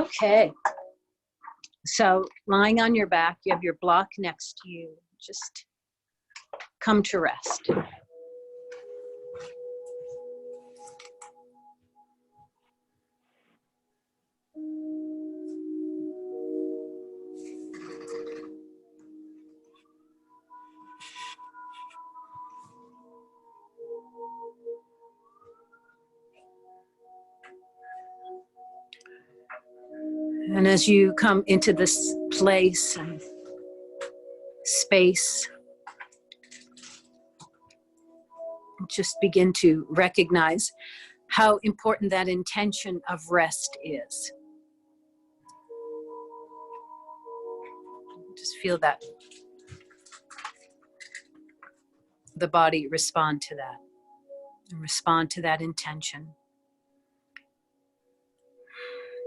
Okay. So lying on your back, you have your block next to you. Just come to rest. And as you come into this place and space, just begin to recognize how important that intention of rest is. Just feel that the body respond to that and respond to that intention.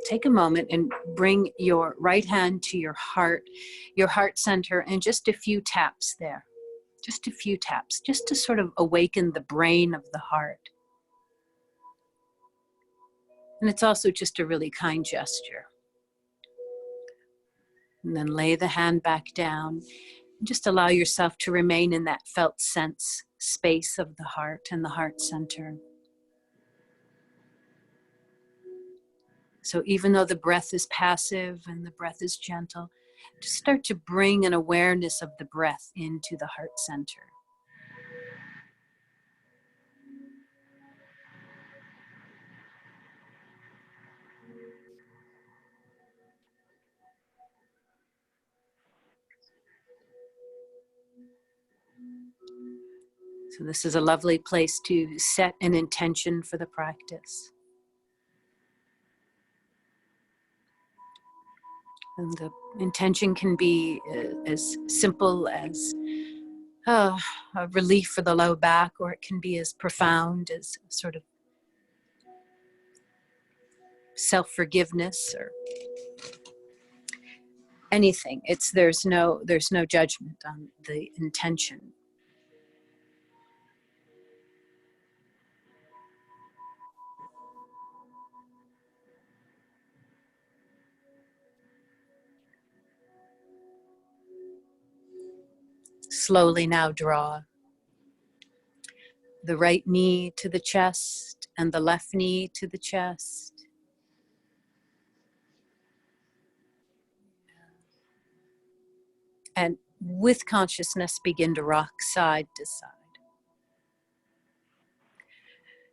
Take a moment and bring your right hand to your heart center, and just a few taps there. Just a few taps, just to sort of awaken the brain of the heart. And it's also just a really kind gesture. And then lay the hand back down. And just allow yourself to remain in that felt sense space of the heart and the heart center. So even though the breath is passive and the breath is gentle, just start to bring an awareness of the breath into the heart center. So this is a lovely place to set an intention for the practice. And the intention can be as simple as a relief for the low back, or it can be as profound as sort of self-forgiveness or anything. There's no judgment on the intention. Slowly now draw the right knee to the chest and the left knee to the chest. And with consciousness, begin to rock side to side.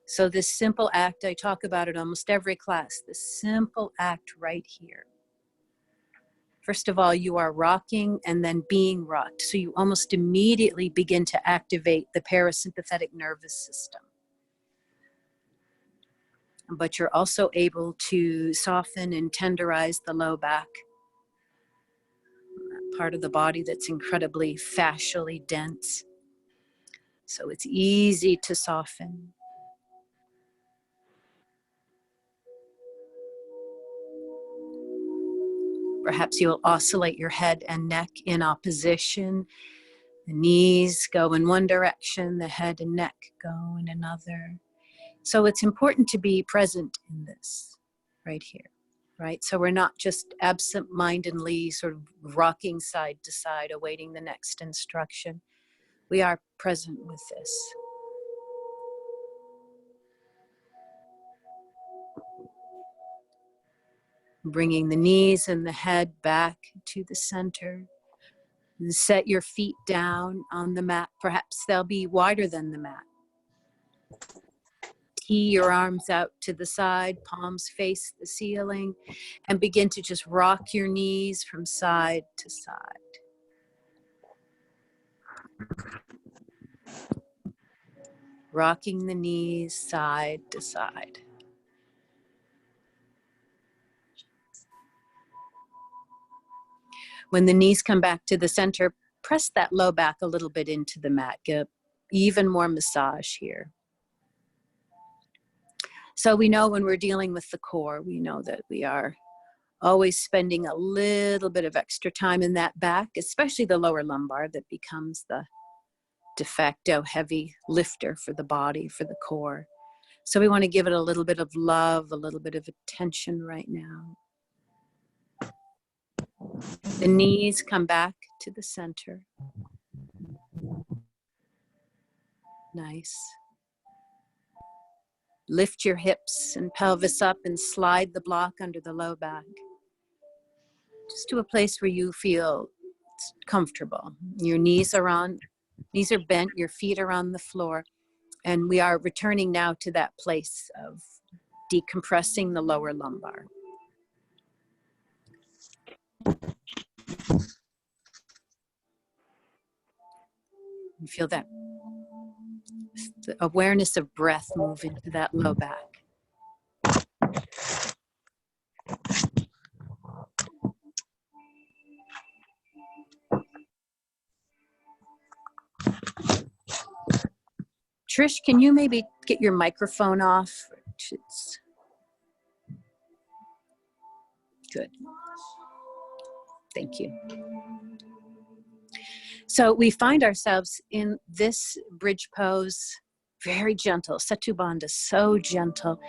So this simple act, I talk about it almost every class, this simple act right here. First of all, you are rocking and then being rocked. So you almost immediately begin to activate the parasympathetic nervous system. But you're also able to soften and tenderize the low back, that part of the body that's incredibly fascially dense. So it's easy to soften. Perhaps you'll oscillate your head and neck in opposition. The knees go in one direction, the head and neck go in another. So it's important to be present in this right here, right? So we're not just absent-mindedly sort of rocking side to side, awaiting the next instruction. We are present with this. Bringing the knees and the head back to the center. And set your feet down on the mat. Perhaps they'll be wider than the mat. Tee your arms out to the side, palms face the ceiling, and begin to just rock your knees from side to side. Rocking the knees side to side. When the knees come back to the center, press that low back a little bit into the mat. Get even more massage here. So we know when we're dealing with the core, we know that we are always spending a little bit of extra time in that back, especially the lower lumbar that becomes the de facto heavy lifter for the body, for the core. So we want to give it a little bit of love, a little bit of attention right now. The knees come back to the center. Nice. Lift your hips and pelvis up and slide the block under the low back. Just to a place where you feel comfortable. Your knees are bent, your feet are on the floor. And we are returning now to that place of decompressing the lower lumbar. You feel that the awareness of breath move into that low back. Trish, can you maybe get your microphone off? It's good. Thank you. So we find ourselves in this bridge pose, very gentle. Setu Bandha, so gentle.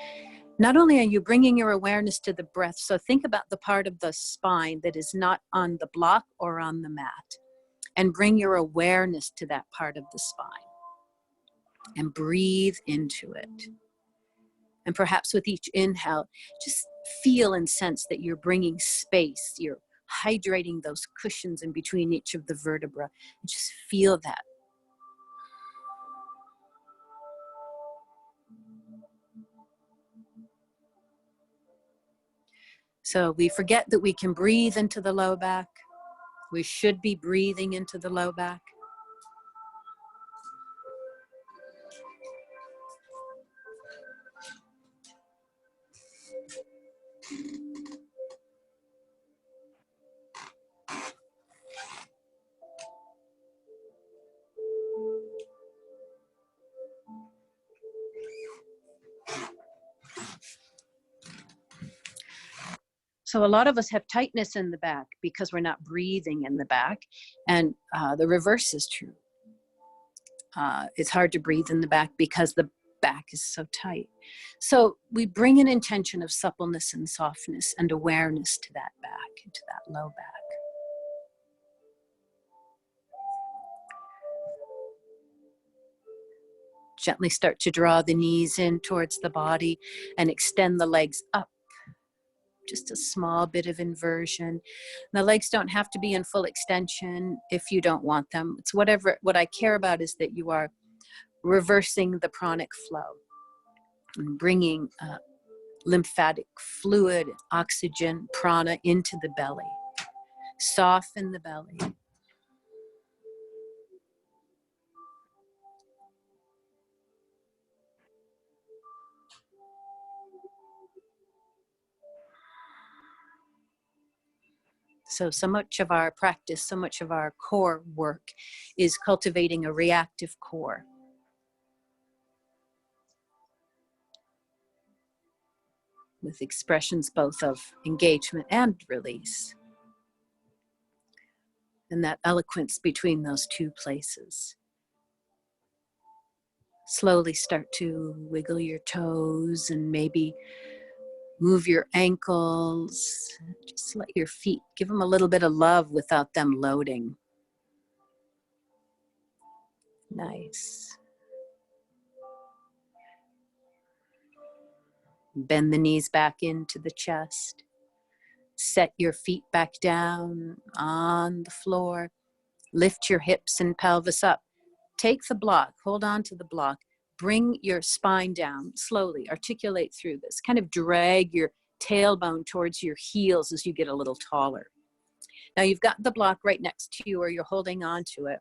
Not only are you bringing your awareness to the breath, so think about the part of the spine that is not on the block or on the mat, and bring your awareness to that part of the spine. And breathe into it. And perhaps with each inhale, just feel and sense that you're bringing space. You're hydrating those cushions in between each of the vertebrae. And just feel that. So we forget that we can breathe into the low back. We should be breathing into the low back. So a lot of us have tightness in the back because we're not breathing in the back. And the reverse is true. It's hard to breathe in the back because the back is so tight. So we bring an intention of suppleness and softness and awareness to that back, into that low back. Gently start to draw the knees in towards the body and extend the legs up. Just a small bit of inversion. The legs don't have to be in full extension if you don't want them. It's whatever. What I care about is that you are reversing the pranic flow and bringing lymphatic fluid, oxygen, prana into the belly. Soften the belly. So much of our practice, so much of our core work is cultivating a reactive core. With expressions both of engagement and release. And that eloquence between those two places. Slowly start to wiggle your toes and maybe move your ankles. Just let your feet, give them a little bit of love without them loading. Nice. Bend the knees back into the chest. Set your feet back down on the floor. Lift your hips and pelvis up. Take the block, hold on to the block. Bring your spine down slowly. Articulate through this. Kind of drag your tailbone towards your heels as you get a little taller. Now you've got the block right next to you or you're holding on to it.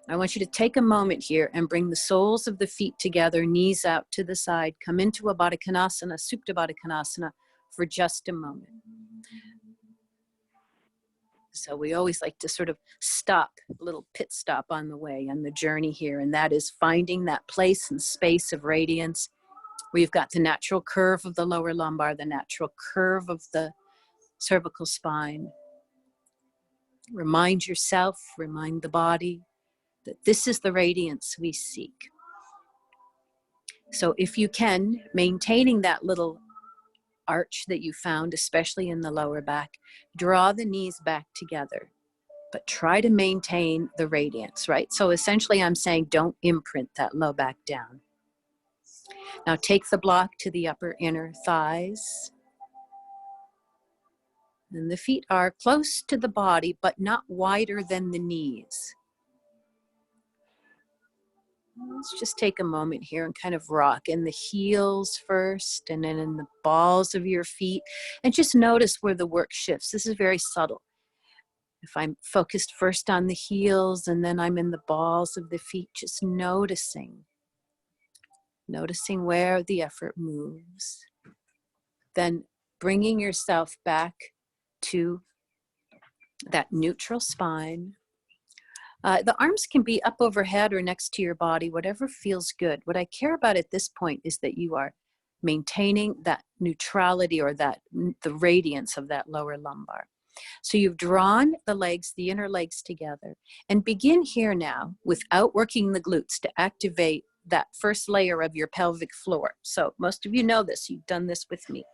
I want you to take a moment here and bring the soles of the feet together, knees out to the side. Come into a Baddha Konasana, Supta Baddha Konasana for just a moment. So we always like to sort of stop, a little pit stop on the way, on the journey here, and that is finding that place and space of radiance where you've got the natural curve of the lower lumbar, the natural curve of the cervical spine. Remind yourself, remind the body that this is the radiance we seek. So if you can, maintaining that little arch that you found, especially in the lower back. Draw the knees back together, but try to maintain the radiance, right? So essentially I'm saying don't imprint that low back down. Now take the block to the upper inner thighs. And the feet are close to the body, but not wider than the knees. Let's just take a moment here and kind of rock in the heels first and then in the balls of your feet, and just notice where the work shifts. This is very subtle. If I'm focused first on the heels and then I'm in the balls of the feet, just noticing where the effort moves. Then bringing yourself back to that neutral spine. The arms can be up overhead or next to your body, whatever feels good. What I care about at this point is that you are maintaining that neutrality or the radiance of that lower lumbar. So you've drawn the legs, the inner legs together, and begin here now without working the glutes to activate that first layer of your pelvic floor. So most of you know this, you've done this with me.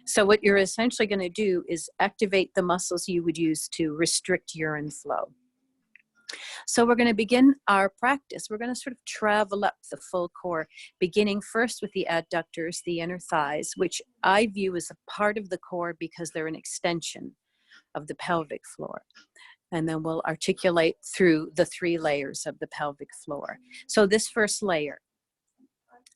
So what you're essentially going to do is activate the muscles you would use to restrict urine flow. So we're going to begin our practice. We're going to sort of travel up the full core, beginning first with the adductors, the inner thighs, which I view as a part of the core because they're an extension of the pelvic floor. And then we'll articulate through the 3 layers of the pelvic floor. So this first layer,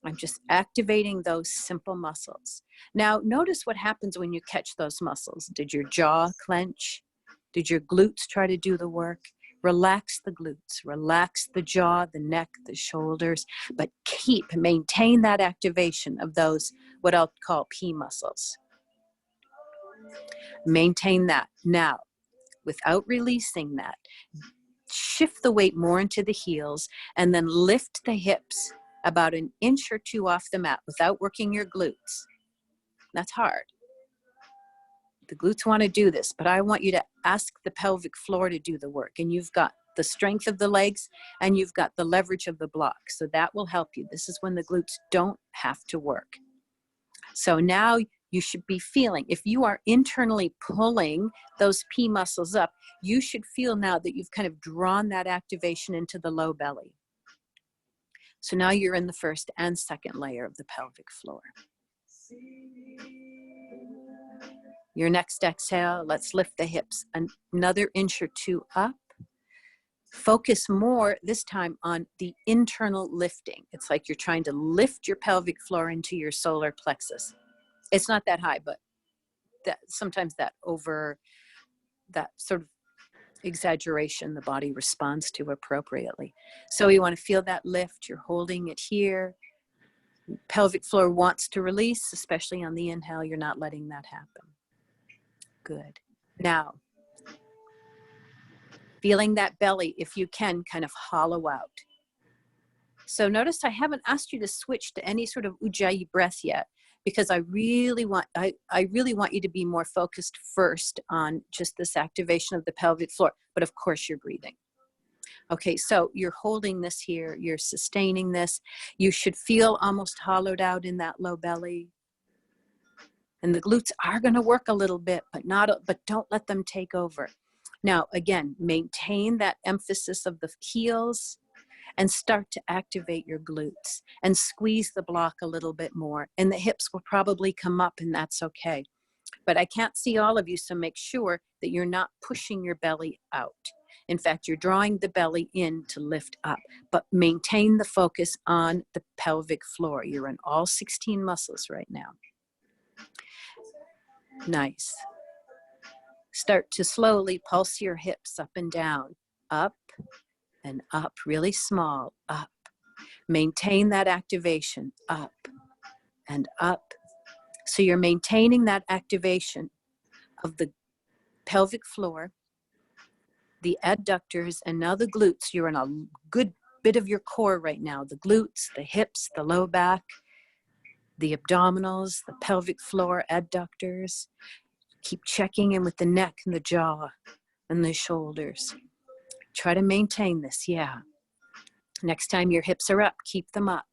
I'm just activating those simple muscles. Now, notice what happens when you catch those muscles. Did your jaw clench? Did your glutes try to do the work? Relax the glutes, relax the jaw, the neck, the shoulders, but maintain that activation of those, what I'll call P muscles. Maintain that. Now, without releasing that, shift the weight more into the heels and then lift the hips about 1 inch or 2 off the mat without working your glutes. That's hard. The glutes want to do this, but I want you to ask the pelvic floor to do the work. And you've got the strength of the legs and you've got the leverage of the block. So that will help you. This is when the glutes don't have to work. So now you should be feeling, if you are internally pulling those P muscles up, you should feel now that you've kind of drawn that activation into the low belly. So now you're in the first and second layer of the pelvic floor. Your next exhale, let's lift the hips another 1 inch or 2 up. Focus more this time on the internal lifting. It's like you're trying to lift your pelvic floor into your solar plexus. It's not that high, but sometimes that sort of exaggeration the body responds to appropriately. So you want to feel that lift. You're holding it here. Pelvic floor wants to release, especially on the inhale. You're not letting that happen. Good. Now, feeling that belly, if you can, kind of hollow out. So notice I haven't asked you to switch to any sort of ujjayi breath yet, because I really want you to be more focused first on just this activation of the pelvic floor. But of course you're breathing. Okay, so you're holding this here, you're sustaining this. You should feel almost hollowed out in that low belly. And the glutes are going to work a little bit, but don't let them take over. Now, again, maintain that emphasis of the heels and start to activate your glutes and squeeze the block a little bit more. And the hips will probably come up, and that's okay. But I can't see all of you, so make sure that you're not pushing your belly out. In fact, you're drawing the belly in to lift up, but maintain the focus on the pelvic floor. You're in all 16 muscles right now. Nice. Start to slowly pulse your hips up and down, up and up, really small, up. Maintain that activation, up and up. So you're maintaining that activation of the pelvic floor, the adductors, and now the glutes. You're in a good bit of your core right now. The glutes, the hips, the low back, the abdominals, the pelvic floor, adductors. Keep checking in with the neck and the jaw and the shoulders. Try to maintain this, yeah. Next time your hips are up, keep them up.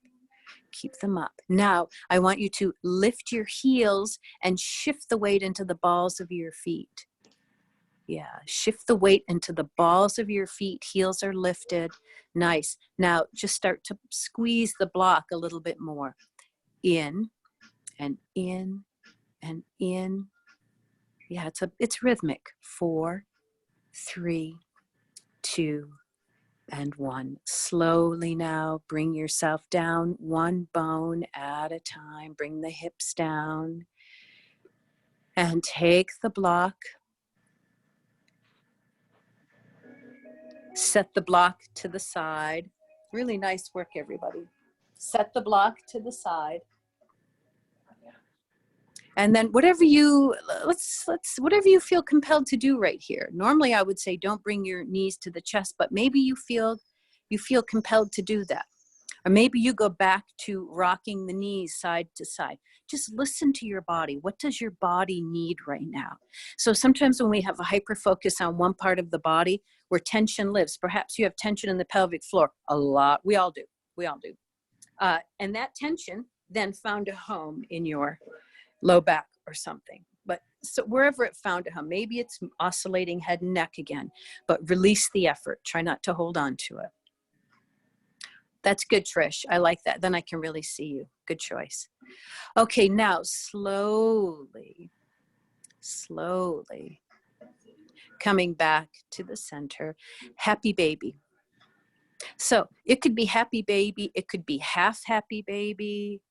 Keep them up. Now, I want you to lift your heels and shift the weight into the balls of your feet. Yeah, shift the weight into the balls of your feet. Heels are lifted. Nice. Now, just start to squeeze the block a little bit more. In and in and in. Yeah, it's rhythmic. 4, 3, 2, and 1. Slowly now, bring yourself down one bone at a time. Bring the hips down. And take the block. Set the block to the side. Really nice work, everybody. Set the block to the side. And then whatever you feel compelled to do right here. Normally I would say don't bring your knees to the chest, but maybe you feel compelled to do that. Or maybe you go back to rocking the knees side to side. Just listen to your body. What does your body need right now? So sometimes when we have a hyper focus on one part of the body where tension lives, perhaps you have tension in the pelvic floor. A lot. We all do. And that tension then found a home in your low back or something. But so wherever it found a home, maybe it's oscillating head and neck again, but release the effort. Try not to hold on to it. That's good, Trish. I like that. Then I can really see you. Good choice. Okay, now slowly coming back to the center. Happy baby. So it could be happy baby. It could be half happy baby.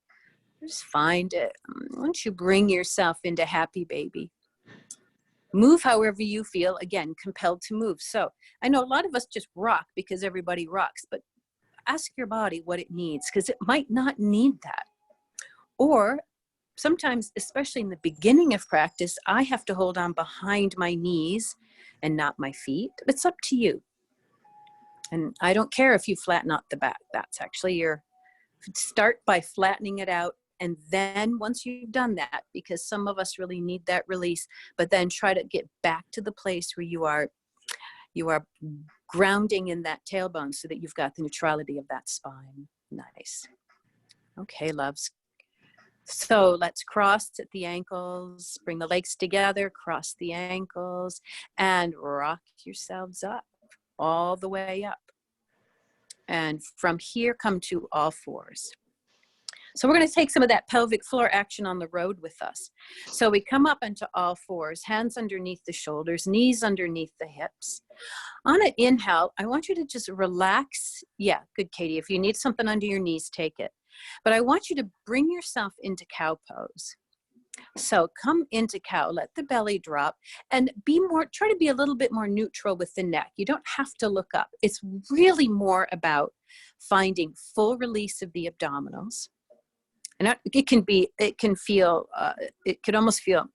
Just find it. Once you bring yourself into happy baby, move however you feel, again, compelled to move. So I know a lot of us just rock because everybody rocks, but ask your body what it needs, because it might not need that. Or sometimes, especially in the beginning of practice, I have to hold on behind my knees and not my feet. It's up to you. And I don't care if you flatten out the back. That's actually start by flattening it out. And then once you've done that, because some of us really need that release, but then try to get back to the place where you are grounding in that tailbone so that you've got the neutrality of that spine. Nice. Okay, loves. So let's cross at the ankles, bring the legs together, cross the ankles, and rock yourselves up, all the way up. And from here, come to all fours. So we're going to take some of that pelvic floor action on the road with us. So we come up into all fours, hands underneath the shoulders, knees underneath the hips. On an inhale, I want you to just relax. Yeah, good, Katie. If you need something under your knees, take it. But I want you to bring yourself into cow pose. So come into cow, let the belly drop, and try to be a little bit more neutral with the neck. You don't have to look up. It's really more about finding full release of the abdominals. And it could almost feel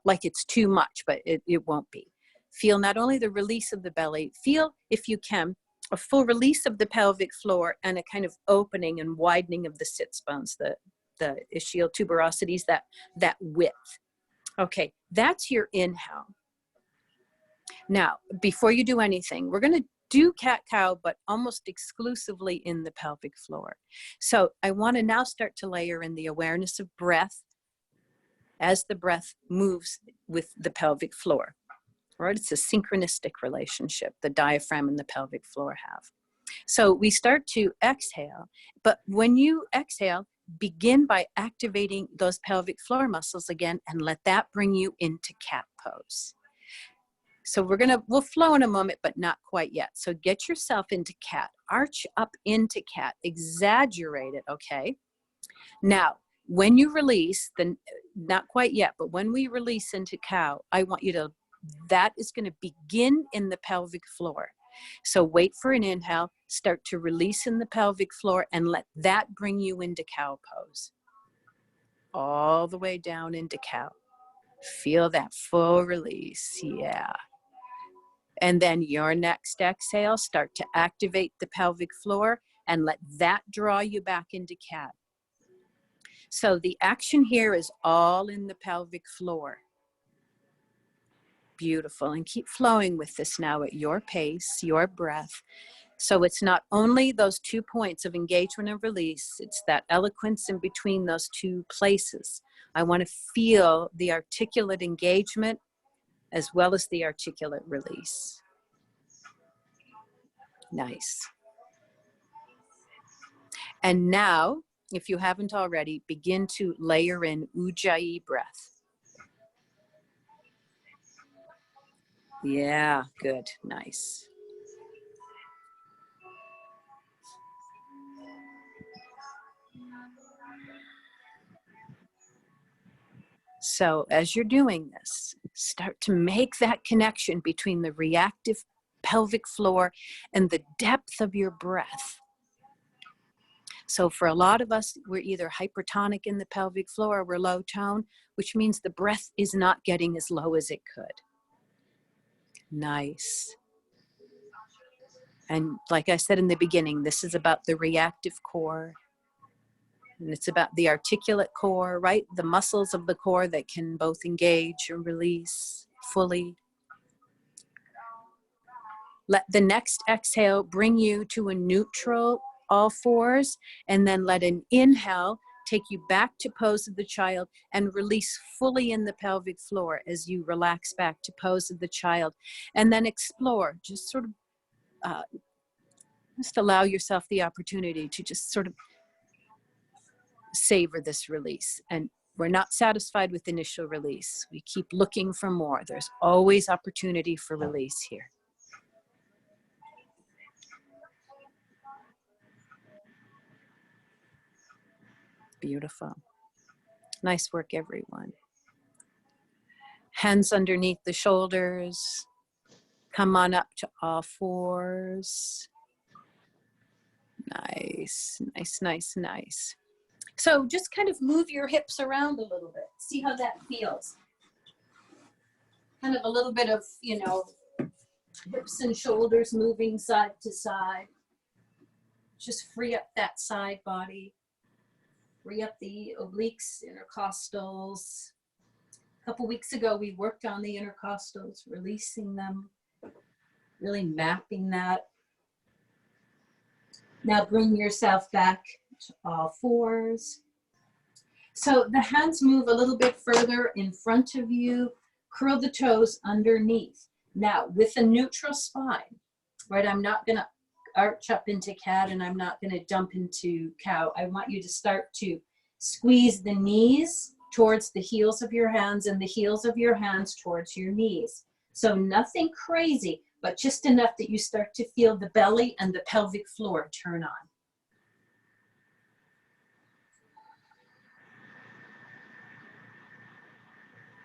like it's too much, but it won't be. Feel not only the release of the belly, feel, if you can, a full release of the pelvic floor and a kind of opening and widening of the sits bones, the ischial tuberosities, that width. Okay, that's your inhale. Now, before you do anything, we're going to do cat-cow, but almost exclusively in the pelvic floor. So I want to now start to layer in the awareness of breath as the breath moves with the pelvic floor. Right? It's a synchronistic relationship the diaphragm and the pelvic floor have. So we start to exhale, but when you exhale, begin by activating those pelvic floor muscles again and let that bring you into cat pose. So we'll flow in a moment, but not quite yet. So get yourself into cat, arch up into cat, exaggerate it, okay? Now, when you release, then not quite yet, but when we release into cow, I want you to, that is going to begin in the pelvic floor. So wait for an inhale, start to release in the pelvic floor, and let that bring you into cow pose. All the way down into cow. Feel that full release, yeah. And then your next exhale, start to activate the pelvic floor and let that draw you back into cat. So the action here is all in the pelvic floor. Beautiful. And keep flowing with this now at your pace, your breath. So it's not only those 2 points of engagement and release, it's that eloquence in between those 2 places. I want to feel the articulate engagement as well as the articulate release. Nice. And now, if you haven't already, begin to layer in Ujjayi breath. Yeah, good, nice. So as you're doing this, start to make that connection between the reactive pelvic floor and the depth of your breath. So for a lot of us, we're either hypertonic in the pelvic floor or we're low tone, which means the breath is not getting as low as it could. Nice. And like I said in the beginning, this is about the reactive core. And it's about the articulate core, right? The muscles of the core that can both engage and release fully. Let the next exhale bring you to a neutral, all fours, and then let an inhale take you back to pose of the child and release fully in the pelvic floor as you relax back to pose of the child. And then explore, just sort of, just allow yourself the opportunity to just sort of savor this release. And we're not satisfied with initial release. We keep looking for more. There's always opportunity for release here. Beautiful. Nice work, everyone. Hands underneath the shoulders. Come on up to all fours. Nice, nice, nice, nice. So just kind of move your hips around a little bit. See how that feels. Kind of a little bit of, you know, hips and shoulders moving side to side. Just free up that side body. Free up the obliques, intercostals. A couple weeks ago, we worked on the intercostals, releasing them, really mapping that. Now bring yourself back to all fours. So the hands move a little bit further in front of you. Curl the toes underneath. Now with a neutral spine, right? I'm not gonna arch up into cat and I'm not gonna dump into cow. I want you to start to squeeze the knees towards the heels of your hands and the heels of your hands towards your knees. So nothing crazy, but just enough that you start to feel the belly and the pelvic floor turn on.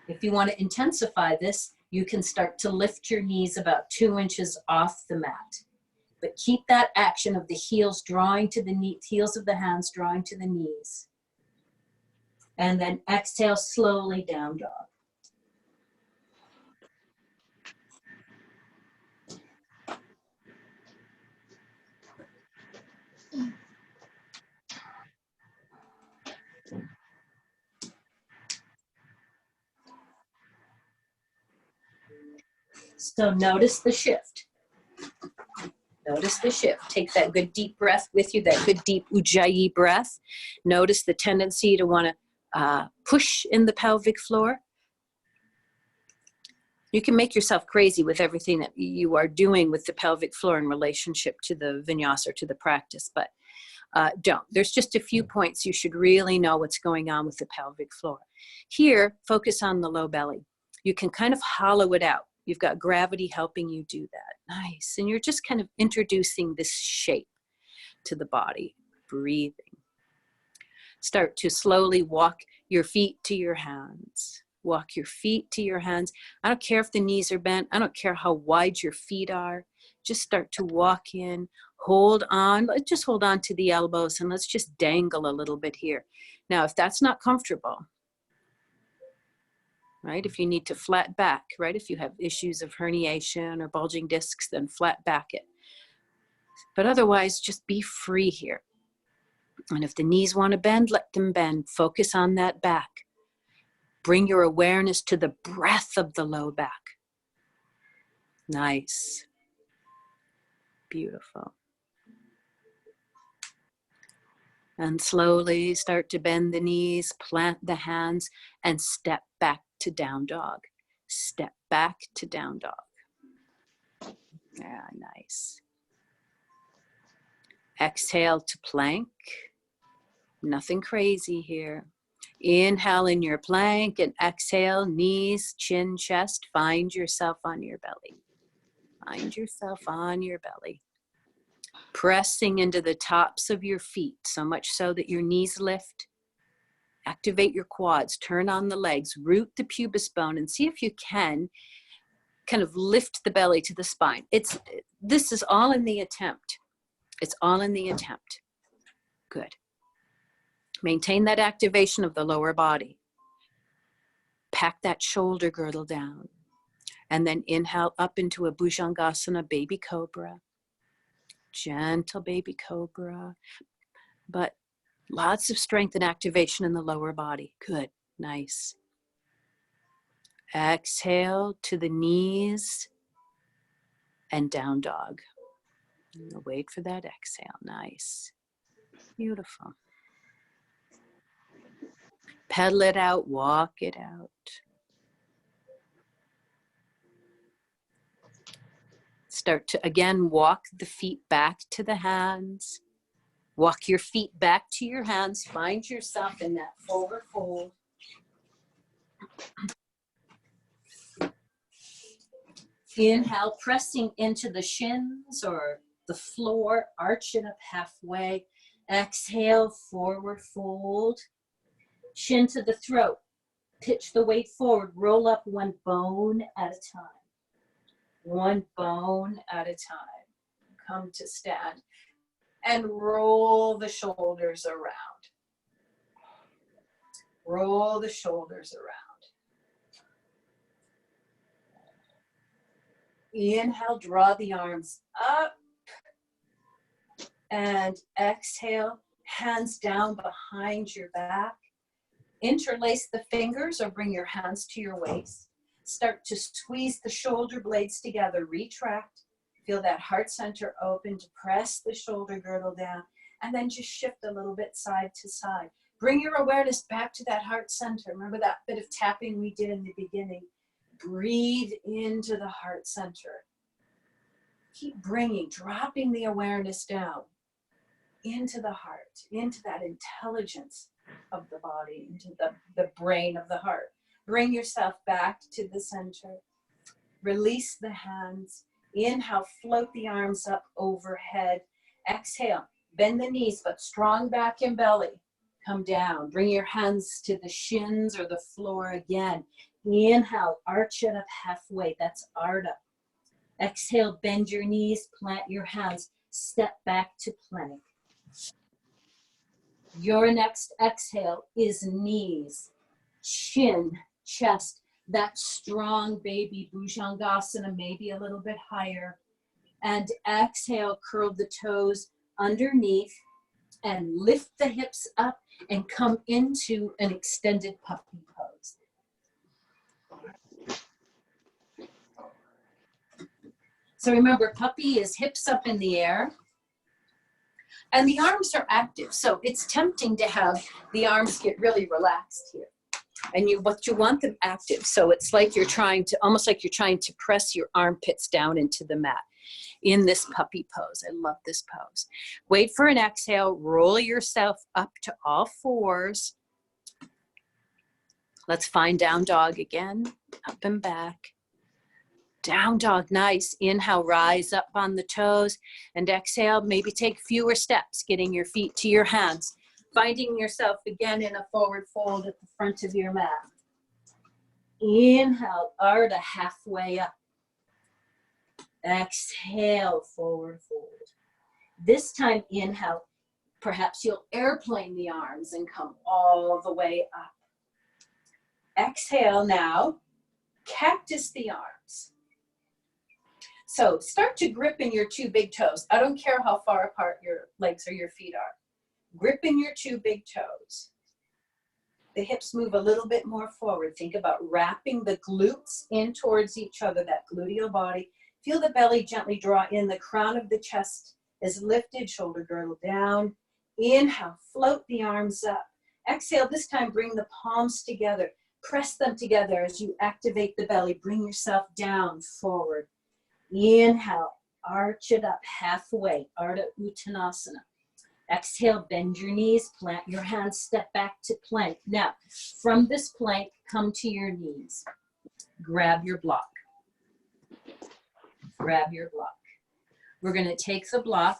If you want to intensify this, you can start to lift your knees about 2 inches off the mat. But keep that action of the heels drawing to the knee, heels of the hands drawing to the knees. And then exhale slowly, down dog. So notice the shift. Notice the shift. Take that good deep breath with you, that good deep Ujjayi breath. Notice the tendency to want to push in the pelvic floor. You can make yourself crazy with everything that you are doing with the pelvic floor in relationship to the vinyasa or to the practice, but don't. There's just a few points you should really know what's going on with the pelvic floor. Here, focus on the low belly. You can kind of hollow it out. You've got gravity helping you do that. Nice. And you're just kind of introducing this shape to the body. Breathing. Start to slowly walk your feet to your hands. Walk your feet to your hands. I don't care if the knees are bent. I don't care how wide your feet are. Just start to walk in. Hold on. Let's just hold on to the elbows and let's just dangle a little bit here. Now, if that's not comfortable, right? If you need to flat back, right? If you have issues of herniation or bulging discs, then flat back it. But otherwise, just be free here. And if the knees want to bend, let them bend. Focus on that back. Bring your awareness to the breath of the low back. Nice. Beautiful. And slowly start to bend the knees, plant the hands, and step back to down dog. Step back to down dog. Yeah, nice. Exhale to plank. Nothing crazy here. Inhale in your plank and exhale, knees, chin, chest. Find yourself on your belly. Find yourself on your belly. Pressing into the tops of your feet, so much so that your knees lift. Activate your quads, turn on the legs, root the pubis bone, and see if you can kind of lift the belly to the spine. This is all in the attempt. It's all in the attempt. Good. Maintain that activation of the lower body. Pack that shoulder girdle down. And then inhale up into a Bhujangasana, baby cobra. Gentle baby cobra. But lots of strength and activation in the lower body. Good. Nice. Exhale to the knees and down dog. Wait for that exhale. Nice. Beautiful. Pedal it out, walk it out. Start to, again, walk the feet back to the hands. Walk your feet back to your hands. Find yourself in that forward fold. Inhale, pressing into the shins or the floor. Arch it up halfway. Exhale, forward fold. Chin to the throat. Pitch the weight forward. Roll up one bone at a time. One bone at a time. Come to stand. And roll the shoulders around. Roll the shoulders around. Inhale, draw the arms up. And exhale, hands down behind your back. Interlace the fingers or bring your hands to your waist. Start to squeeze the shoulder blades together. Retract. Feel that heart center open to press the shoulder girdle down. And then just shift a little bit side to side. Bring your awareness back to that heart center. Remember that bit of tapping we did in the beginning. Breathe into the heart center. Keep bringing, dropping the awareness down into the heart, into that intelligence of the body, into the brain of the heart. Bring yourself back to the center. Release the hands. Inhale, float the arms up overhead. Exhale, bend the knees, but strong back and belly. Come down. Bring your hands to the shins or the floor again. Inhale, arch it up halfway. That's Ardha. Exhale, bend your knees, plant your hands. Step back to plank. Your next exhale is knees, chin, chest. That strong baby Bhujangasana, maybe a little bit higher. And exhale, curl the toes underneath and lift the hips up and come into an extended puppy pose. So remember, puppy is hips up in the air and the arms are active. So it's tempting to have the arms get really relaxed here. But you want them active. So it's like you're trying to, almost like you're trying to press your armpits down into the mat in this puppy pose. I love this pose. Wait for an exhale, roll yourself up to all fours. Let's find down dog again, up and back. Down dog, nice. Inhale, rise up on the toes, and exhale, maybe take fewer steps, getting your feet to your hands. Finding yourself again in a forward fold at the front of your mat. Inhale, Ardha, halfway up. Exhale, forward fold. This time, inhale, perhaps you'll airplane the arms and come all the way up. Exhale now, cactus the arms. So start to grip in your two big toes. I don't care how far apart your legs or your feet are. Grip in your two big toes. The hips move a little bit more forward. Think about wrapping the glutes in towards each other, that gluteal body. Feel the belly gently draw in. The crown of the chest is lifted, shoulder girdle down. Inhale, float the arms up. Exhale, this time bring the palms together. Press them together as you activate the belly. Bring yourself down, forward. Inhale, arch it up halfway, Ardha Uttanasana. Exhale, bend your knees, plant your hands, step back to plank. Now, from this plank, come to your knees. Grab your block. Grab your block. We're going to take the block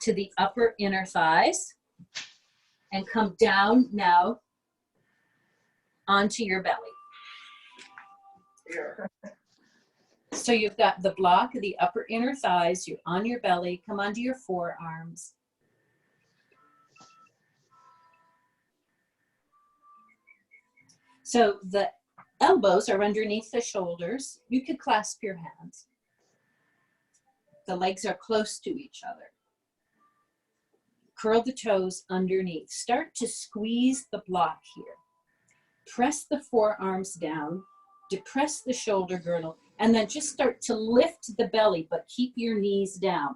to the upper inner thighs and come down now onto your belly. So you've got the block, the upper inner thighs, you're on your belly, come onto your forearms. So the elbows are underneath the shoulders. You could clasp your hands. The legs are close to each other. Curl the toes underneath. Start to squeeze the block here. Press the forearms down, depress the shoulder girdle, and then just start to lift the belly, but keep your knees down.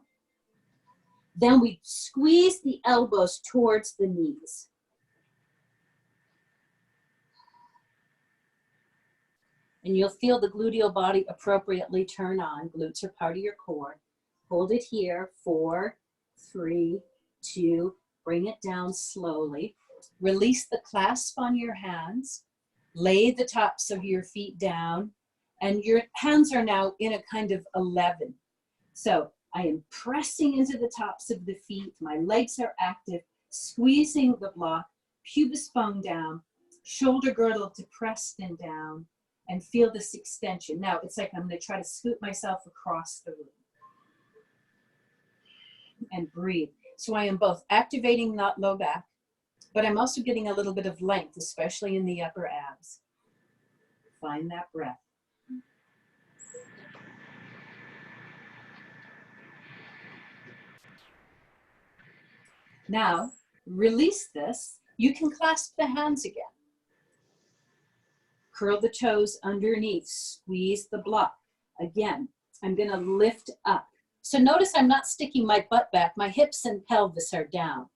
Then we squeeze the elbows towards the knees. And you'll feel the gluteal body appropriately turn on. Glutes are part of your core. Hold it here, 4, 3, 2, bring it down slowly. Release the clasp on your hands. Lay the tops of your feet down. And your hands are now in a kind of 11. So I am pressing into the tops of the feet. My legs are active, squeezing the block, pubis bone down, shoulder girdle depressed and down, and feel this extension. Now it's like I'm going to try to scoot myself across the room. And breathe. So I am both activating that low back, but I'm also getting a little bit of length, especially in the upper abs. Find that breath. Now, release this. You can clasp the hands again. Curl the toes underneath. Squeeze the block. Again, I'm going to lift up. So notice I'm not sticking my butt back. My hips and pelvis are down.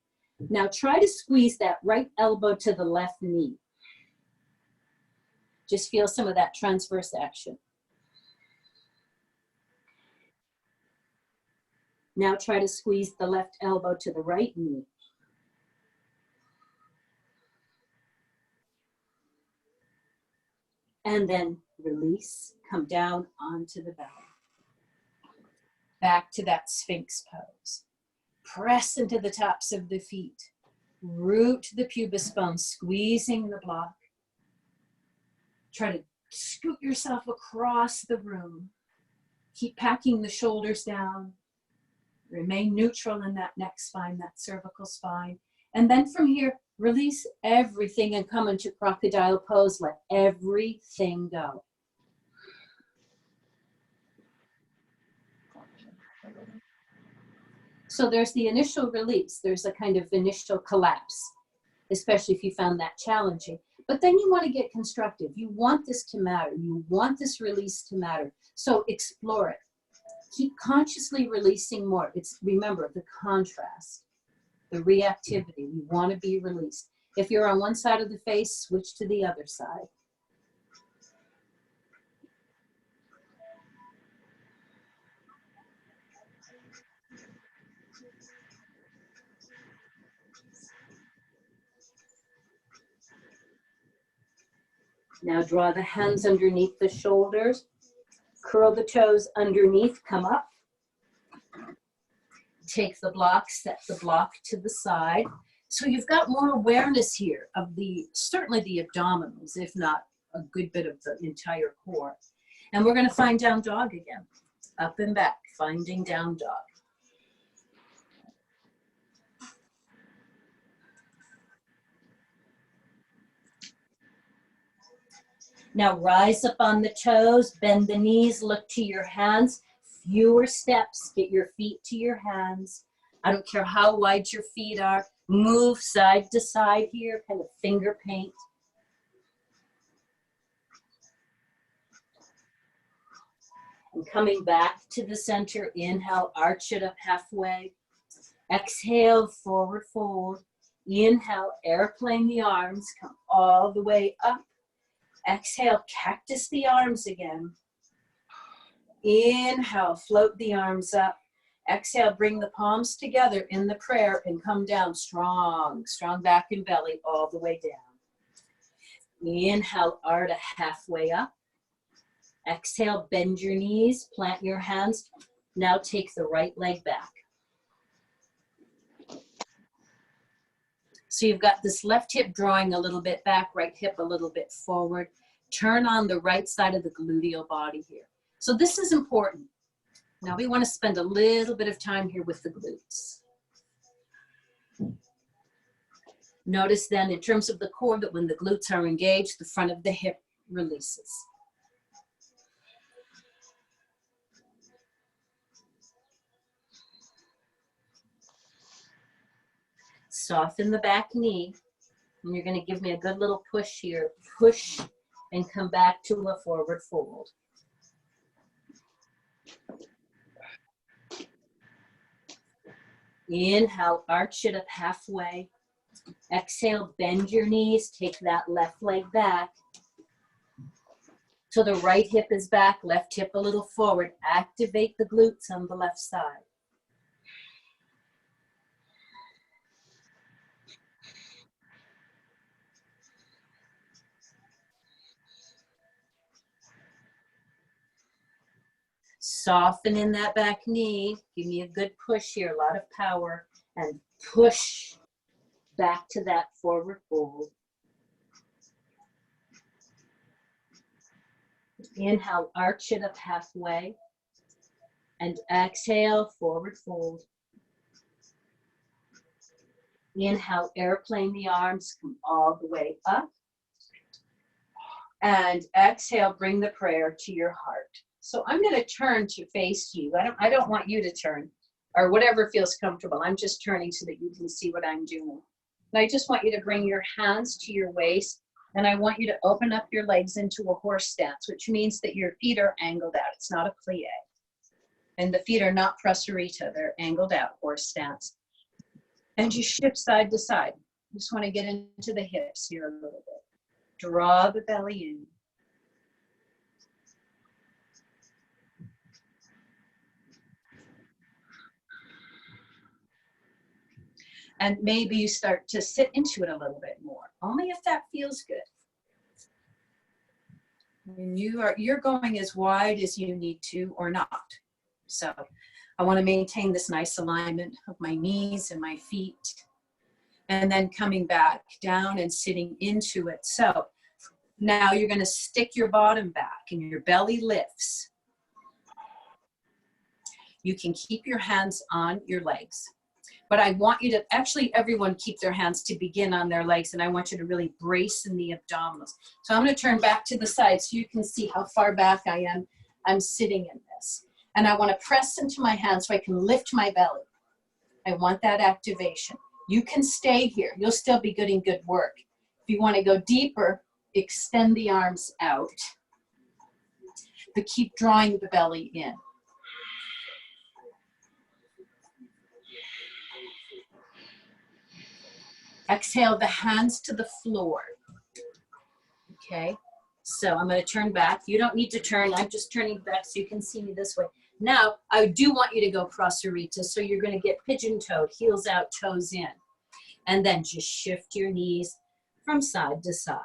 Now try to squeeze that right elbow to the left knee. Just feel some of that transverse action. Now try to squeeze the left elbow to the right knee. And then release, come down onto the belly. Back to that Sphinx pose. Press into the tops of the feet. Root the pubis bone, squeezing the block. Try to scoot yourself across the room. Keep packing the shoulders down. Remain neutral in that neck spine, that cervical spine. And then from here, release everything and come into crocodile pose. Let everything go. So there's the initial release. There's a kind of initial collapse, especially if you found that challenging. But then you want to get constructive. You want this to matter. You want this release to matter. So explore it. Keep consciously releasing more. It's, remember, the contrast, the reactivity. You want to be released. If you're on one side of the face, switch to the other side. Now draw the hands underneath the shoulders. Curl the toes underneath, come up. Take the block, set the block to the side. So you've got more awareness here of certainly the abdominals, if not a good bit of the entire core. And we're going to find down dog again. Up and back, finding down dog. Now rise up on the toes, bend the knees, look to your hands. Fewer steps, get your feet to your hands. I don't care how wide your feet are. Move side to side here, kind of finger paint. And coming back to the center, inhale, arch it up halfway. Exhale, forward fold. Inhale, airplane the arms, come all the way up. Exhale, cactus the arms again. Inhale, float the arms up. Exhale, bring the palms together in the prayer and come down strong, strong back and belly all the way down. Inhale, Ardha halfway up. Exhale, bend your knees, plant your hands. Now take the right leg back. So you've got this left hip drawing a little bit back, right hip a little bit forward. Turn on the right side of the gluteal body here. So this is important. Now we want to spend a little bit of time here with the glutes. Notice then in terms of the core that when the glutes are engaged, the front of the hip releases. Soften the back knee, and you're going to give me a good little push here. Push and come back to a forward fold. Inhale, arch it up halfway. Exhale, bend your knees, take that left leg back. So the right hip is back, left hip a little forward. Activate the glutes on the left side. Soften in that back knee. Give me a good push here, a lot of power. And push back to that forward fold. Inhale, arch it up halfway. And exhale, forward fold. Inhale, airplane the arms, come all the way up. And exhale, bring the prayer to your heart. So I'm going to turn to face you. I don't want you to turn, or whatever feels comfortable. I'm just turning so that you can see what I'm doing. And I just want you to bring your hands to your waist, and I want you to open up your legs into a horse stance, which means that your feet are angled out. It's not a plie. And the feet are not prasarita. They're angled out, horse stance. And you shift side to side. Just want to get into the hips here a little bit. Draw the belly in. And maybe you start to sit into it a little bit more, only if that feels good. And you're going as wide as you need to or not. So I want to maintain this nice alignment of my knees and my feet. And then coming back down and sitting into it. So now you're going to stick your bottom back and your belly lifts. You can keep your hands on your legs. But I want you to, actually everyone keep their hands to begin on their legs, and I want you to really brace in the abdominals. So I'm going to turn back to the side so you can see how far back I am. I'm sitting in this. And I want to press into my hands so I can lift my belly. I want that activation. You can stay here. You'll still be getting good work. If you want to go deeper, extend the arms out. But keep drawing the belly in. Exhale the hands to the floor. Okay, so I'm going to turn back. You don't need to turn. I'm just turning back so you can see me this way. Now, I do want you to go prasarita. So you're going to get pigeon-toed, heels out, toes in. And then just shift your knees from side to side.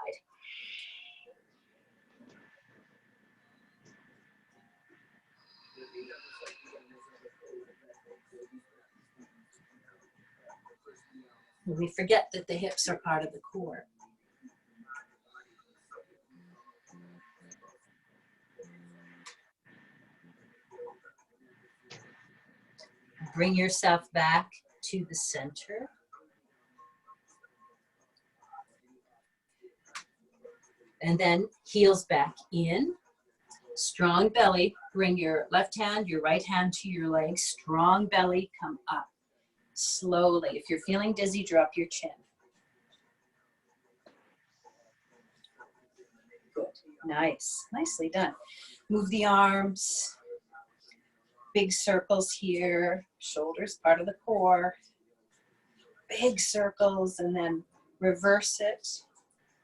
And we forget that the hips are part of the core. Bring yourself back to the center. And then heels back in. Strong belly. Bring your left hand, your right hand to your legs. Strong belly, come up. Slowly. If you're feeling dizzy, drop your chin. Good. Nice. Nicely done. Move the arms. Big circles here. Shoulders part of the core. big circles and then reverse it.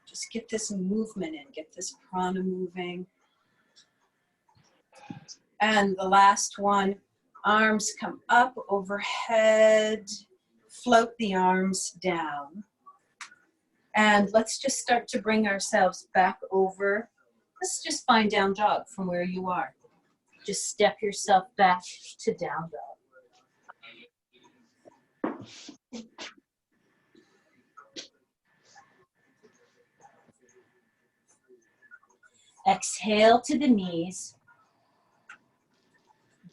Just get this movement in, get this prana moving. And the last one, arms come up overhead, float the arms down. And let's just start to bring ourselves back over. Let's just find down dog from where you are. Just step yourself back to down dog. Exhale to the knees.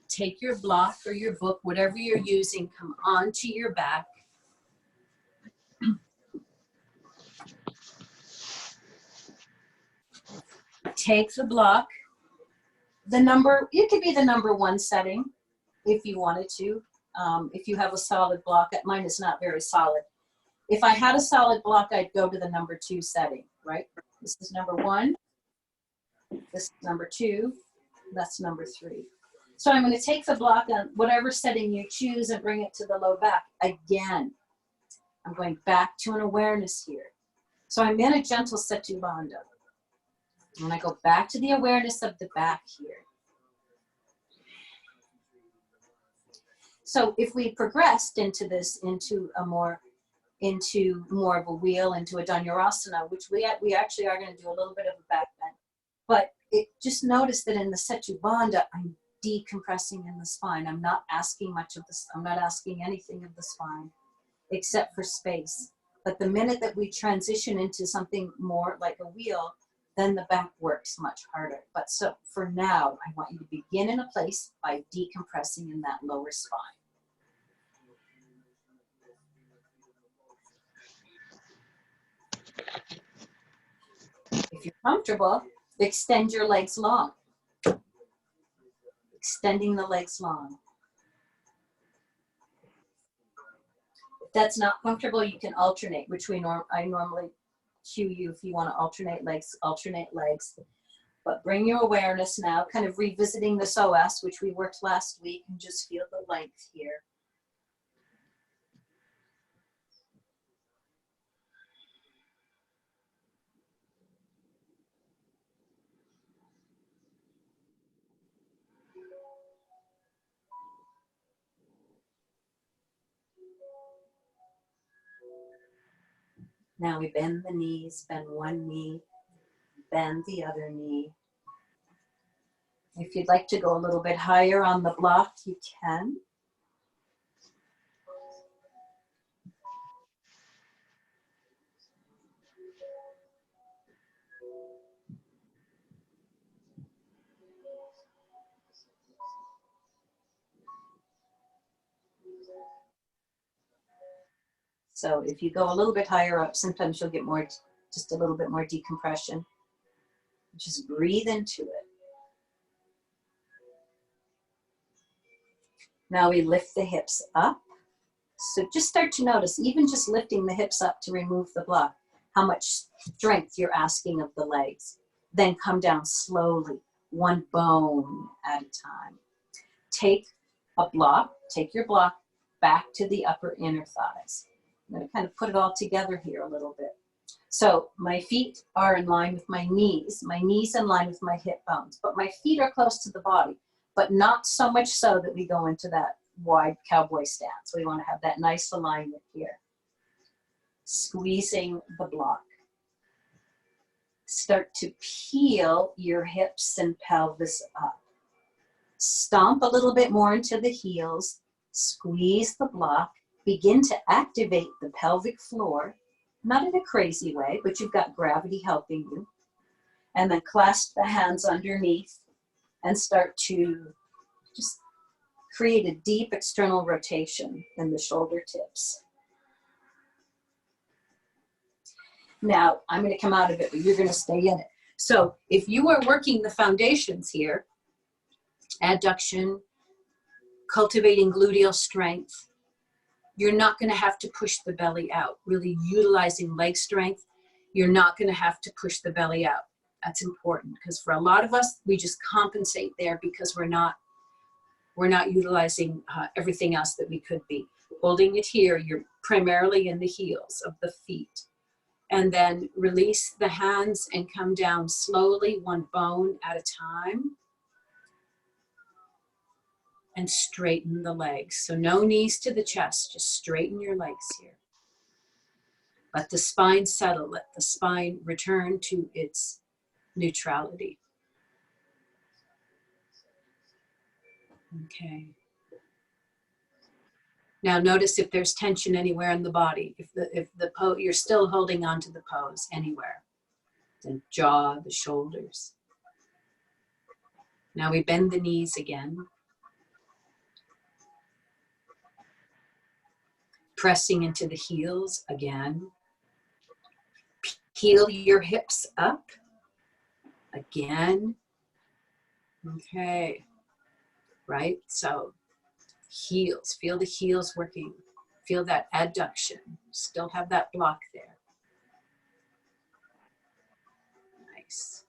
Take your block or your book, whatever you're using, come onto your back. Take the block. The number, it could be the number 1 setting if you wanted to. If you have a solid block, mine is not very solid. If I had a solid block, I'd go to the number 2 setting, right? This is number 1. This is number 2. That's number 3. So I'm going to take the block on whatever setting you choose and bring it to the low back. Again, I'm going back to an awareness here. So I'm in a gentle Setu Bandha. And I go back to the awareness of the back here. So if we progressed into this, into more of a wheel, into a Dhanurasana, which we actually are going to do a little bit of a back bend. But just notice that in the Setu Bandha, I'm decompressing in the spine. I'm not asking much of this. I'm not asking anything of the spine, except for space. But the minute that we transition into something more like a wheel, then the back works much harder. But so for now, I want you to begin in a place by decompressing in that lower spine. If you're comfortable, extend your legs long. Extending the legs long. If that's not comfortable, you can alternate, which I normally cue you if you want to alternate legs. But bring your awareness now, kind of revisiting the psoas, which we worked last week, and just feel the length here. Now we bend the knees, bend one knee, bend the other knee. If you'd like to go a little bit higher on the block, you can. So if you go a little bit higher up, sometimes you'll get more, just a little bit more decompression. Just breathe into it. Now we lift the hips up. So just start to notice, even just lifting the hips up to remove the block, how much strength you're asking of the legs. Then come down slowly, one bone at a time. Take your block back to the upper inner thighs. I'm going to kind of put it all together here a little bit. So my feet are in line with my knees in line with my hip bones, but my feet are close to the body, but not so much so that we go into that wide cowboy stance. We want to have that nice alignment here. Squeezing the block. Start to peel your hips and pelvis up. Stomp a little bit more into the heels. Squeeze the block. Begin to activate the pelvic floor. Not in a crazy way, but you've got gravity helping you. And then clasp the hands underneath and start to just create a deep external rotation in the shoulder tips. Now, I'm going to come out of it, but you're going to stay in it. So if you are working the foundations here, adduction, cultivating gluteal strength, you're not going to have to push the belly out. Really utilizing leg strength, you're not going to have to push the belly out. That's important because for a lot of us, we just compensate there because we're not utilizing everything else that we could be. Holding it here, you're primarily in the heels of the feet. And then release the hands and come down slowly, one bone at a time. And straighten the legs. So no knees to the chest, just straighten your legs here. Let the spine settle, let the spine return to its neutrality. Okay. Now notice if there's tension anywhere in the body, if you're still holding on to the pose anywhere. The jaw, the shoulders. Now we bend the knees again. Pressing into the heels again. Peel your hips up again. Okay. Right? So heels, feel the heels working. Feel that adduction. Still have that block there. Nice.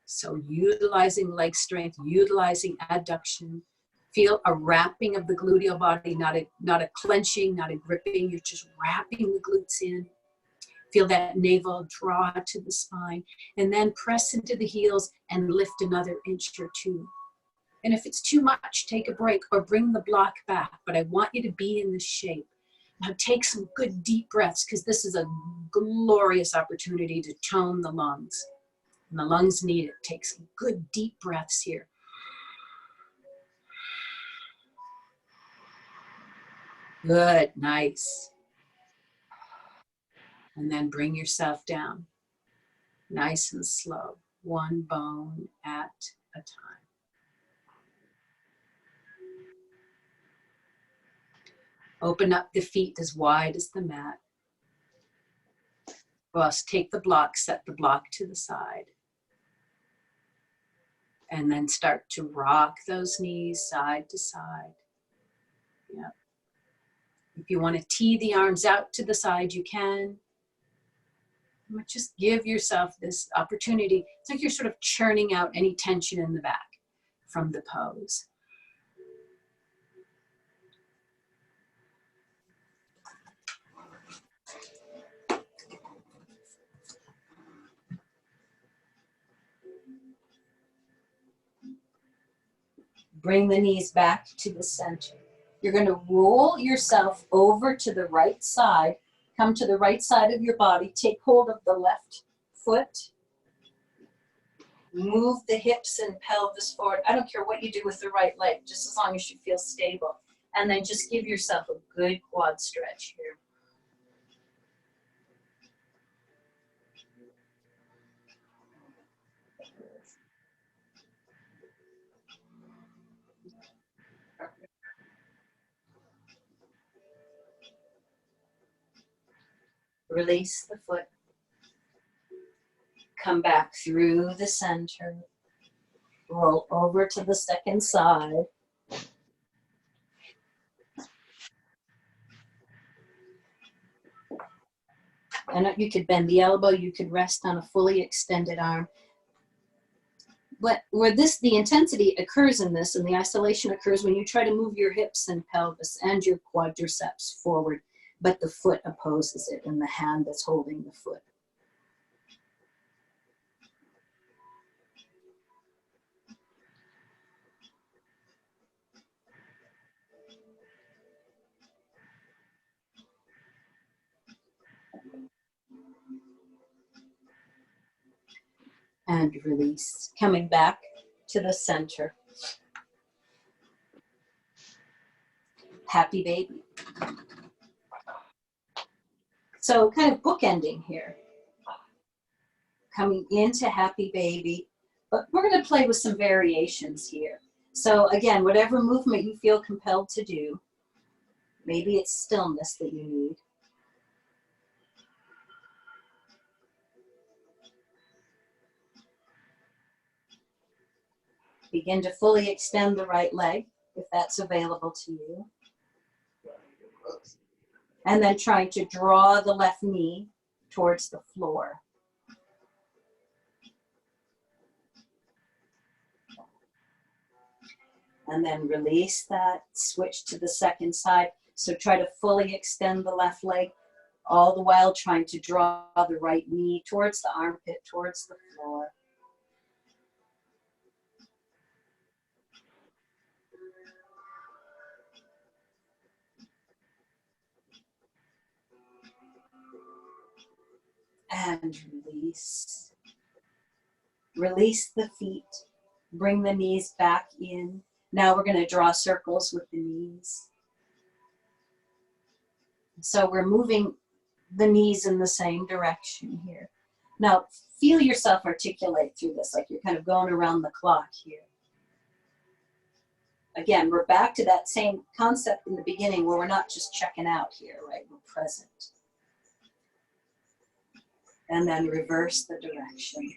So utilizing leg strength, utilizing adduction. Feel a wrapping of the gluteal body, not a clenching, not a gripping. You're just wrapping the glutes in. Feel that navel draw to the spine. And then press into the heels and lift another inch or two. And if it's too much, take a break or bring the block back. But I want you to be in this shape. Now take some good deep breaths, because this is a glorious opportunity to tone the lungs. And the lungs need it. Take some good deep breaths here. Good, nice. And then bring yourself down. Nice and slow. One bone at a time. Open up the feet as wide as the mat. First, take the block, set the block to the side. And then start to rock those knees side to side. Yep. If you want to tee the arms out to the side, you can. Just give yourself this opportunity. It's like you're sort of churning out any tension in the back from the pose. Bring the knees back to the center. You're going to roll yourself over to the right side. Come to the right side of your body. Take hold of the left foot. Move the hips and pelvis forward. I don't care what you do with the right leg, just as long as you feel stable. And then just give yourself a good quad stretch here. Release the foot. Come back through the center. Roll over to the second side. And you could bend the elbow, you could rest on a fully extended arm. But where the intensity occurs in this, and the isolation occurs when you try to move your hips and pelvis and your quadriceps forward, but the foot opposes it, and the hand that's holding the foot. And release, coming back to the center. Happy baby. So kind of bookending here. Coming into happy baby, but we're going to play with some variations here. So again, whatever movement you feel compelled to do, maybe it's stillness that you need. Begin to fully extend the right leg, if that's available to you. And then trying to draw the left knee towards the floor. And then release that, switch to the second side. So try to fully extend the left leg, all the while trying to draw the right knee towards the armpit, towards the floor. And release. Release the feet. Bring the knees back in. Now we're going to draw circles with the knees. So we're moving the knees in the same direction here. Now feel yourself articulate through this, like you're kind of going around the clock here. Again, we're back to that same concept in the beginning where we're not just checking out here, right? We're present. And then reverse the direction.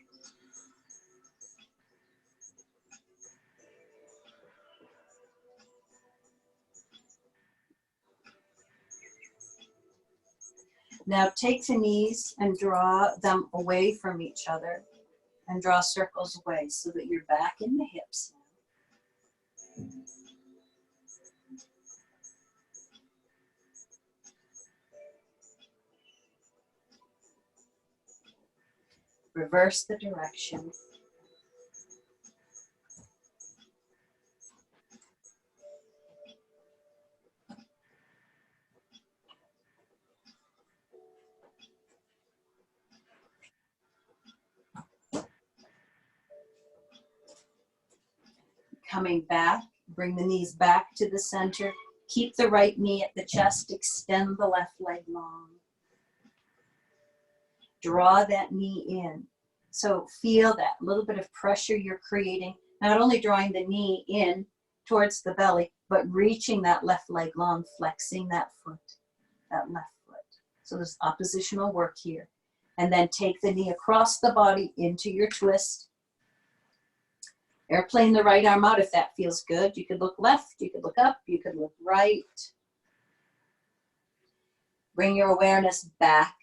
Now take the knees and draw them away from each other and draw circles away so that you're back in the hips now. Reverse the direction. Coming back, bring the knees back to the center. Keep the right knee at the chest, extend the left leg long. Draw that knee in. So feel that little bit of pressure you're creating, not only drawing the knee in towards the belly, but reaching that left leg long, flexing that foot, that left foot. So there's oppositional work here. And then take the knee across the body into your twist. Airplane the right arm out if that feels good. You could look left, you could look up, you could look right. Bring your awareness back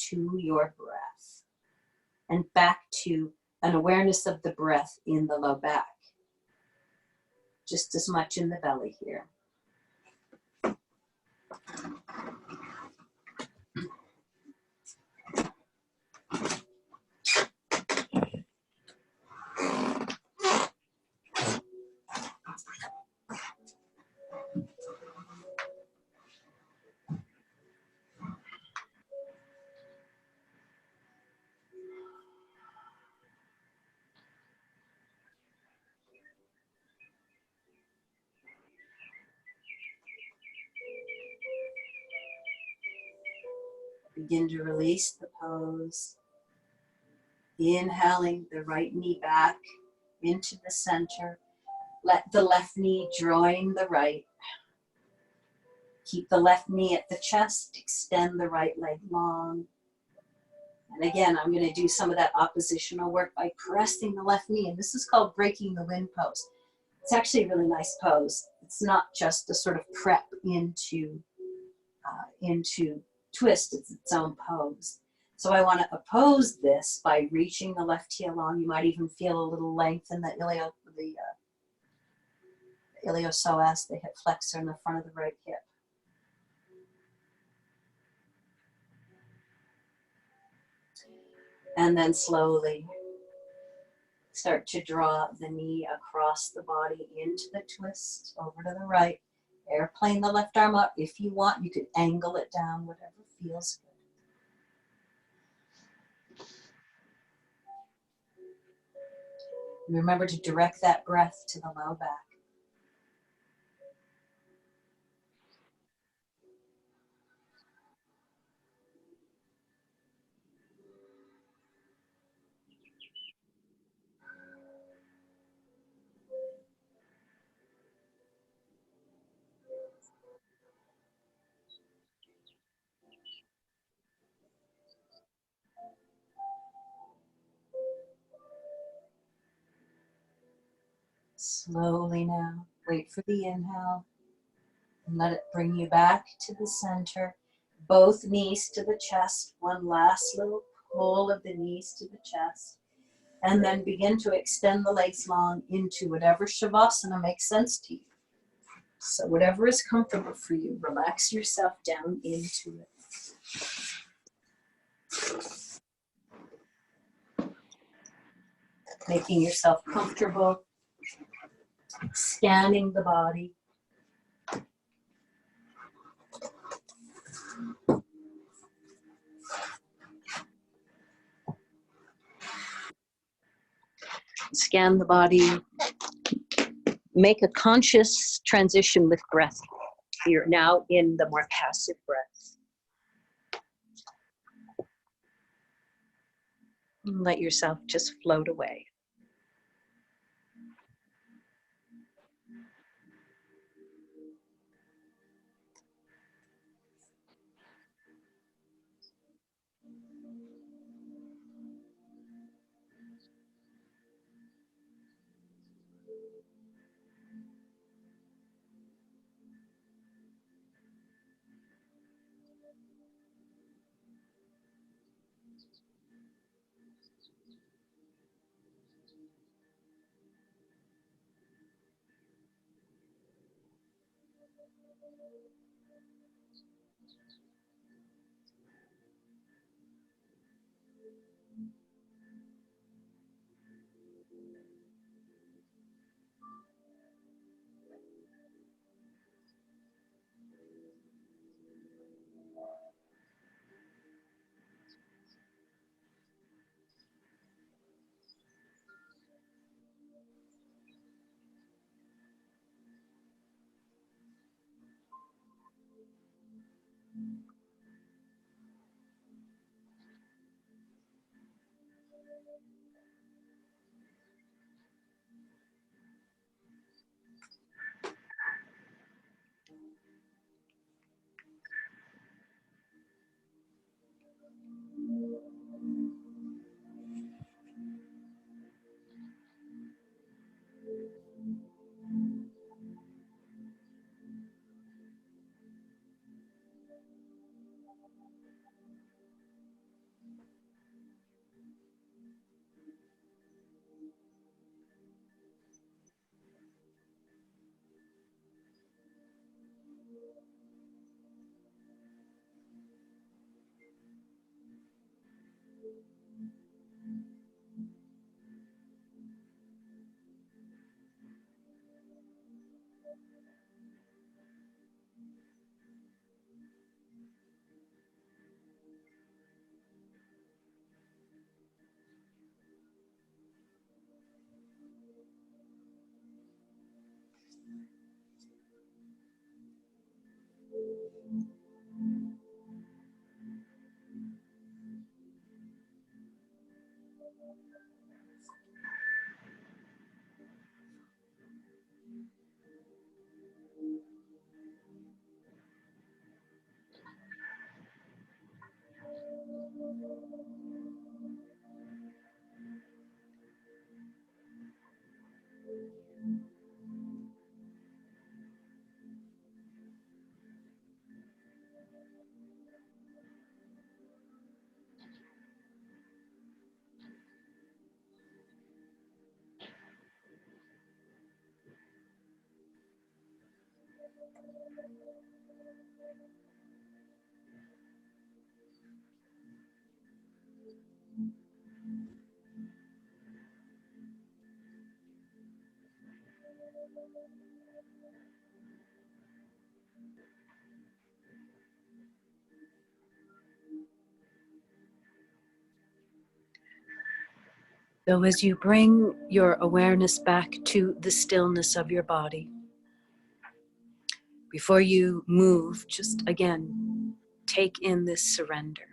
to your breath and back to an awareness of the breath in the low back. Just as much in the belly here. Begin to release the pose. Inhaling the right knee back into the center. Let the left knee join the right. Keep the left knee at the chest. Extend the right leg long. And again, I'm going to do some of that oppositional work by pressing the left knee. And this is called breaking the wind pose. It's actually a really nice pose. It's not just a sort of prep into twist. It's its own pose. So I want to oppose this by reaching the left heel long. You might even feel a little length in the iliopsoas, the hip flexor in the front of the right hip. And then slowly start to draw the knee across the body into the twist, over to the right. Airplane the left arm up. If you want, you could angle it down, whatever feels good. Remember to direct that breath to the low back. Slowly now, wait for the inhale and let it bring you back to the center. Both knees to the chest, one last little pull of the knees to the chest. And then begin to extend the legs long into whatever Shavasana makes sense to you. So whatever is comfortable for you, relax yourself down into it. Making yourself comfortable, scanning the body. Scan the body. Make a conscious transition with breath. You're now in the more passive breath. Let yourself just float away. So as you bring your awareness back to the stillness of your body, before you move, just again, take in this surrender.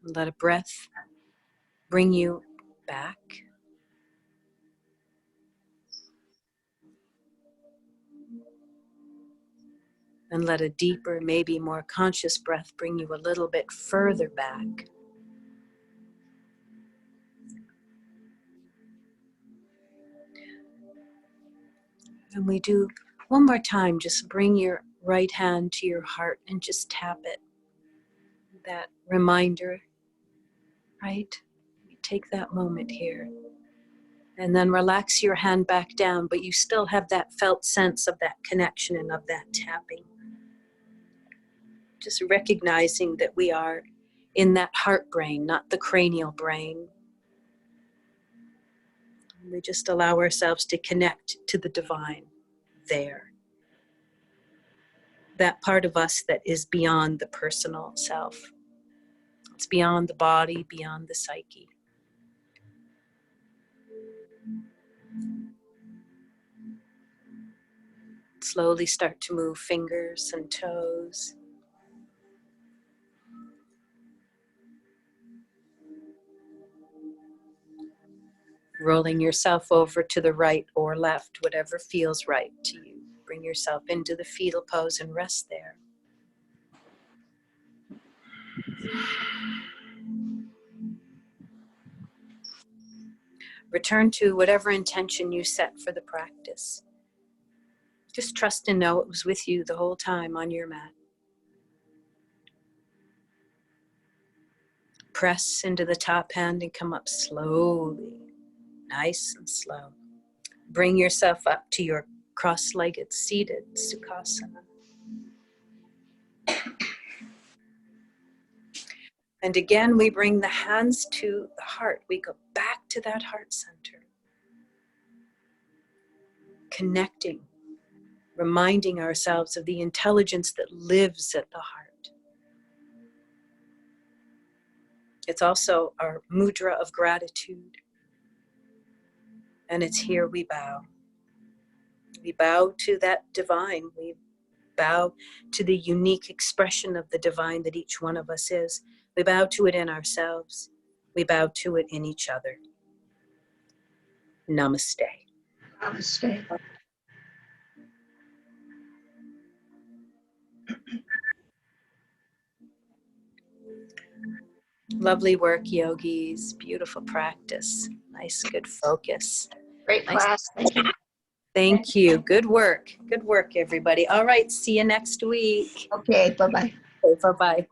Let a breath bring you back. And let a deeper, maybe more conscious breath bring you a little bit further back. And we do one more time, just bring your right hand to your heart and just tap it. That reminder, right? take that moment here. And then relax your hand back down, but you still have that felt sense of that connection and of that tapping. Just recognizing that we are in that heart brain, not the cranial brain. We just allow ourselves to connect to the divine there. That part of us that is beyond the personal self. It's beyond the body, beyond the psyche. Slowly start to move fingers and toes. Rolling yourself over to the right or left, whatever feels right to you. Bring yourself into the fetal pose and rest there. Return to whatever intention you set for the practice. Just trust and know it was with you the whole time on your mat. Press into the top hand and come up slowly, nice and slow. Bring yourself up to your cross-legged seated Sukhasana. And again, we bring the hands to the heart. We go back to that heart center. Connecting, reminding ourselves of the intelligence that lives at the heart. It's also our mudra of gratitude. And it's here we bow. We bow to that divine. We bow to the unique expression of the divine that each one of us is. We bow to it in ourselves. We bow to it in each other. Namaste. Namaste. Lovely work, yogis. Beautiful practice. Nice, good focus. Great class. Thank you. Thank you. Good work. Good work, everybody. All right. See you next week. Okay, bye-bye. Okay, bye-bye.